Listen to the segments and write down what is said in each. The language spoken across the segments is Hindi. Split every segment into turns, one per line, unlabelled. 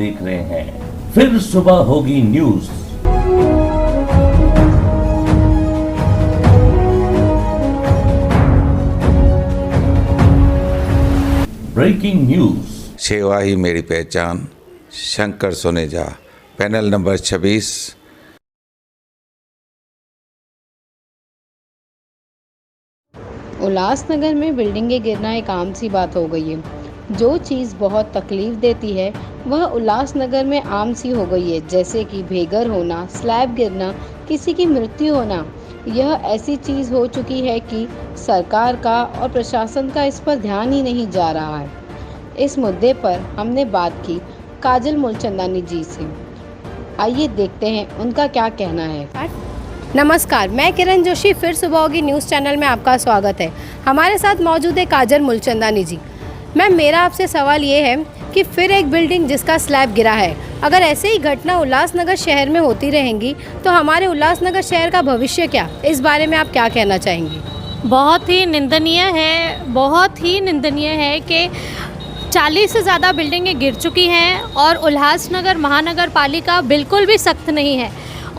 देख रहे हैं फिर सुबह होगी न्यूज। Breaking news.
सेवा ही मेरी पहचान, शंकर सोनेजा, पैनल नंबर 26।
उल्लासनगर में बिल्डिंगें गिरना एक आम सी बात हो गई है। जो चीज़ बहुत तकलीफ देती है वह उल्लासनगर में आम सी हो गई है, जैसे कि बेघर होना, स्लैब गिरना, किसी की मृत्यु होना। यह ऐसी चीज़ हो चुकी है कि सरकार का और प्रशासन का इस पर ध्यान ही नहीं जा रहा है। इस मुद्दे पर हमने बात की काजल मूलचंदानी जी से। आइए देखते हैं उनका क्या कहना है।
नमस्कार, मैं किरण जोशी, फिर सुबह होगी न्यूज़ चैनल में आपका स्वागत है। हमारे साथ मौजूद है काजल मूलचंदानी जी। मैम, मेरा आपसे सवाल ये है कि फिर एक बिल्डिंग जिसका स्लैब गिरा है, अगर ऐसे ही घटना उल्लासनगर शहर में होती रहेंगी तो हमारे उल्लासनगर शहर का भविष्य क्या, इस बारे में आप क्या कहना चाहेंगी?
बहुत ही निंदनीय है कि 40 से ज़्यादा बिल्डिंगें गिर चुकी हैं और उल्लासनगर महानगर पालिका बिल्कुल भी सख्त नहीं है।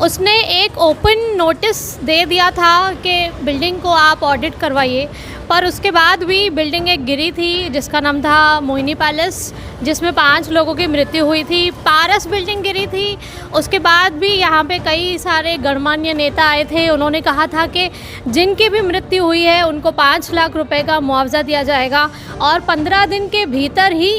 उसने एक ओपन नोटिस दे दिया था कि बिल्डिंग को आप ऑडिट करवाइए, पर उसके बाद भी बिल्डिंग एक गिरी थी जिसका नाम था मोहिनी पैलेस, जिसमें 5 लोगों की मृत्यु हुई थी। पारस बिल्डिंग गिरी थी। उसके बाद भी यहाँ पे कई सारे गणमान्य नेता आए थे। उन्होंने कहा था कि जिनकी भी मृत्यु हुई है उनको 5 लाख रुपए का मुआवजा दिया जाएगा और 15 दिन के भीतर ही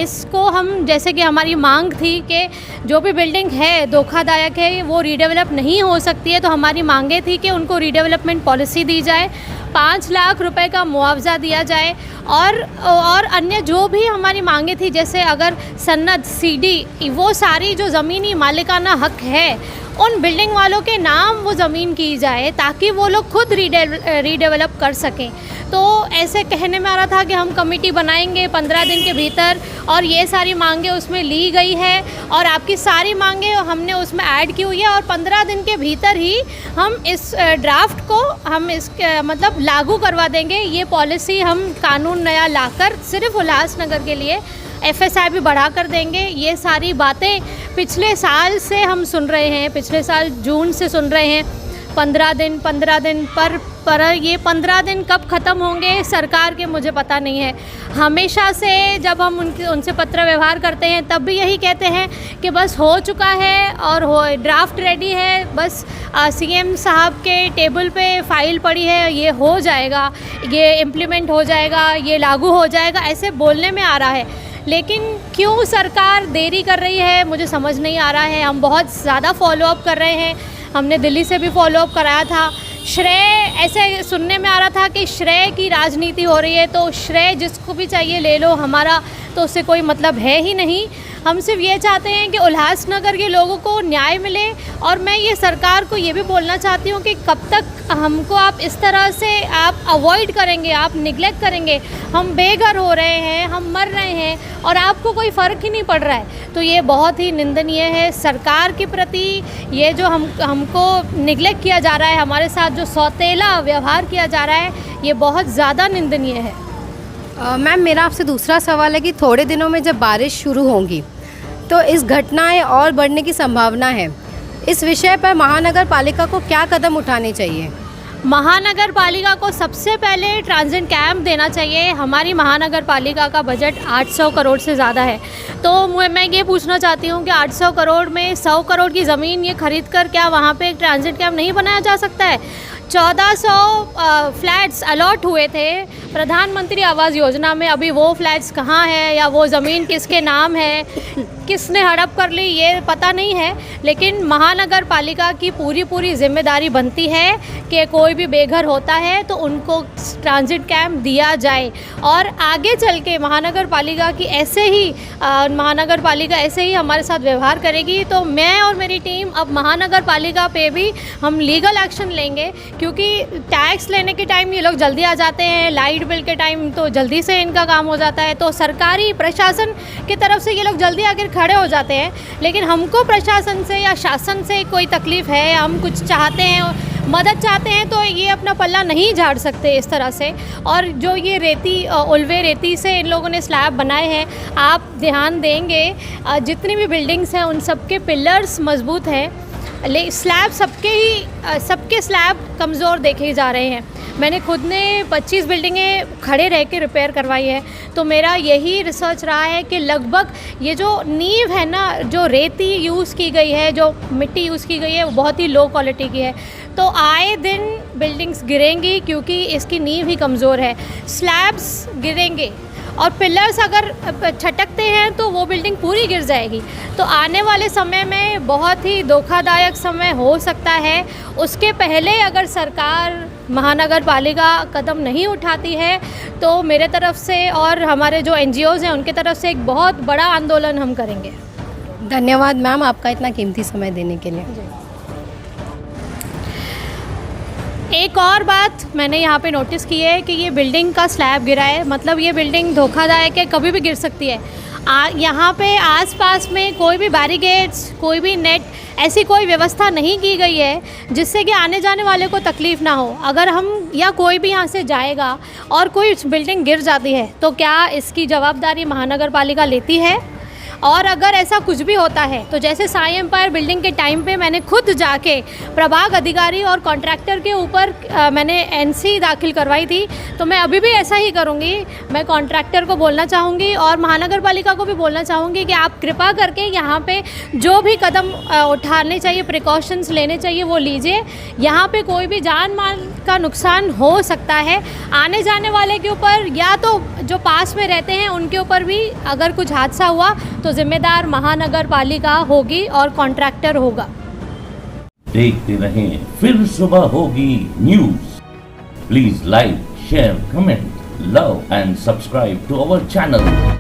इसको हम, जैसे कि हमारी मांग थी कि जो भी बिल्डिंग है धोखादायक है वो रीडेवलप नहीं हो सकती है, तो हमारी मांगे थी कि उनको रीडेवलपमेंट पॉलिसी दी जाए, 5 लाख रुपए का मुआवजा दिया जाए और अन्य जो भी हमारी मांगे थी, जैसे अगर सन्नत, सीडी, वो सारी जो ज़मीनी मालिकाना हक है उन बिल्डिंग वालों के नाम वो ज़मीन की जाए ताकि वो लोग खुद रीडेवलप कर सकें। तो ऐसे कहने में आ रहा था कि हम कमेटी बनाएंगे 15 दिन के भीतर, और ये सारी मांगे उसमें ली गई है और आपकी सारी मांगे हमने उसमें ऐड की हुई है और 15 दिन के भीतर ही हम इस ड्राफ्ट को हम मतलब लागू करवा देंगे। ये पॉलिसी हम कानून नया लाकर सिर्फ उल्लासनगर के लिए FSI भी बढ़ा कर देंगे। ये सारी बातें पिछले साल से हम सुन रहे हैं, पिछले साल जून से सुन रहे हैं। 15 दिन पर ये 15 दिन कब ख़त्म होंगे सरकार के मुझे पता नहीं है। हमेशा से जब हम उनसे पत्र व्यवहार करते हैं तब भी यही कहते हैं कि बस हो चुका है और ड्राफ्ट रेडी है, बस CM साहब के टेबल पे फाइल पड़ी है, ये हो जाएगा, ये इम्प्लीमेंट हो जाएगा, ये लागू हो जाएगा, ऐसे बोलने में आ रहा है। लेकिन क्यों सरकार देरी कर रही है मुझे समझ नहीं आ रहा है। हम बहुत ज़्यादा फॉलोअप कर रहे हैं, हमने दिल्ली से भी फॉलोअप कराया था। श्रेय, ऐसे सुनने में आ रहा था कि श्रेय की राजनीति हो रही है, तो श्रेय जिसको भी चाहिए ले लो, हमारा तो उससे कोई मतलब है ही नहीं। हम सिर्फ ये चाहते हैं कि उल्लासनगर के लोगों को न्याय मिले। और मैं ये सरकार को ये भी बोलना चाहती हूँ कि कब तक हमको आप इस तरह से आप अवॉइड करेंगे, आप निगलेक्ट करेंगे। हम बेघर हो रहे हैं, हम मर रहे हैं और आपको कोई फ़र्क ही नहीं पड़ रहा है। तो ये बहुत ही निंदनीय है सरकार के प्रति। ये जो हमको निगलेक्ट किया जा रहा है, हमारे साथ जो सौतेला व्यवहार किया जा रहा है, ये बहुत ज़्यादा निंदनीय है।
मैम, मेरा आपसे दूसरा सवाल है कि थोड़े दिनों में जब बारिश शुरू होंगी तो इस घटनाएं और बढ़ने की संभावना है। इस विषय पर महानगर पालिका को क्या कदम उठाने चाहिए?
महानगर पालिका को सबसे पहले ट्रांजिट कैंप देना चाहिए। हमारी महानगर पालिका का बजट 800 करोड़ से ज़्यादा है, तो मैं ये पूछना चाहती हूँ कि 800 करोड़ में 100 करोड़ की ज़मीन ये खरीद कर क्या वहाँ पे एक ट्रांजिट कैंप नहीं बनाया जा सकता है? 1400 फ्लैट्स अलॉट हुए थे प्रधानमंत्री आवास योजना में। अभी वो फ्लैट्स कहाँ है या वो ज़मीन किसके नाम है, किसने हड़प कर ली, ये पता नहीं है। लेकिन महानगर पालिका की पूरी जिम्मेदारी बनती है कि कोई भी बेघर होता है तो उनको ट्रांजिट कैंप दिया जाए। और आगे चल के महानगर पालिका ऐसे ही हमारे साथ व्यवहार करेगी तो मैं और मेरी टीम अब महानगर पालिका पे भी हम लीगल एक्शन लेंगे, क्योंकि टैक्स लेने के टाइम ये लोग जल्दी आ जाते हैं, लाइट बिल के टाइम तो जल्दी से इनका काम हो जाता है, तो सरकारी प्रशासन की तरफ से ये लोग जल्दी आकर खड़े हो जाते हैं। लेकिन हमको प्रशासन से या शासन से कोई तकलीफ़ है, हम कुछ चाहते हैं मदद चाहते हैं तो ये अपना पल्ला नहीं झाड़ सकते इस तरह से। और जो ये रेती उल्वे रेती से इन लोगों ने स्लैब बनाए हैं, आप ध्यान देंगे जितनी भी बिल्डिंग्स हैं उन सबके पिलर्स मजबूत हैं, स्लैब सबके स्लैब कमज़ोर देखे जा रहे हैं। मैंने खुद ने 25 बिल्डिंगें खड़े रह के रिपेयर करवाई है, तो मेरा यही रिसर्च रहा है कि लगभग ये जो नींव है ना, जो रेती यूज़ की गई है, जो मिट्टी यूज़ की गई है, वो बहुत ही लो क्वालिटी की है। तो आए दिन बिल्डिंग्स गिरेंगी क्योंकि इसकी नींव ही कमज़ोर है, स्लैब्स गिरेंगे और पिलर्स अगर छटकते हैं तो वो बिल्डिंग पूरी गिर जाएगी। तो आने वाले समय में बहुत ही धोखादायक समय हो सकता है। उसके पहले अगर सरकार महानगर पालिका कदम नहीं उठाती है तो मेरे तरफ से और हमारे जो NGOs हैं उनके तरफ से एक बहुत बड़ा आंदोलन हम करेंगे।
धन्यवाद मैम आपका इतना कीमती समय देने के लिए।
एक और बात मैंने यहाँ पे नोटिस की है कि ये बिल्डिंग का स्लैब गिरा है, मतलब ये बिल्डिंग धोखादायक है, कभी भी गिर सकती है। यहाँ पे आसपास में कोई भी बैरिकेड्स, कोई भी नेट, ऐसी कोई व्यवस्था नहीं की गई है जिससे कि आने जाने वाले को तकलीफ़ ना हो। अगर हम या कोई भी यहाँ से जाएगा और कोई बिल्डिंग गिर जाती है तो क्या इसकी जवाबदारी महानगर पालिका लेती है? और अगर ऐसा कुछ भी होता है तो जैसे साई एम्पायर बिल्डिंग के टाइम पे मैंने खुद जाके प्रभाग अधिकारी और कॉन्ट्रैक्टर के ऊपर मैंने NC दाखिल करवाई थी, तो मैं अभी भी ऐसा ही करूँगी। मैं कॉन्ट्रैक्टर को बोलना चाहूँगी और महानगर पालिका को भी बोलना चाहूँगी कि आप कृपा करके यहाँ पे जो भी कदम उठाने चाहिए, प्रिकॉशंस लेने चाहिए, वो लीजिए। यहाँ पे कोई भी जान माल का नुकसान हो सकता है, आने जाने वाले के ऊपर या तो जो पास में रहते हैं उनके ऊपर भी अगर कुछ हादसा हुआ तो जिम्मेदार महानगर पालिका होगी और कॉन्ट्रैक्टर होगा।
देखते रहें फिर सुबह होगी news. Please like, share, comment, love and subscribe to our channel.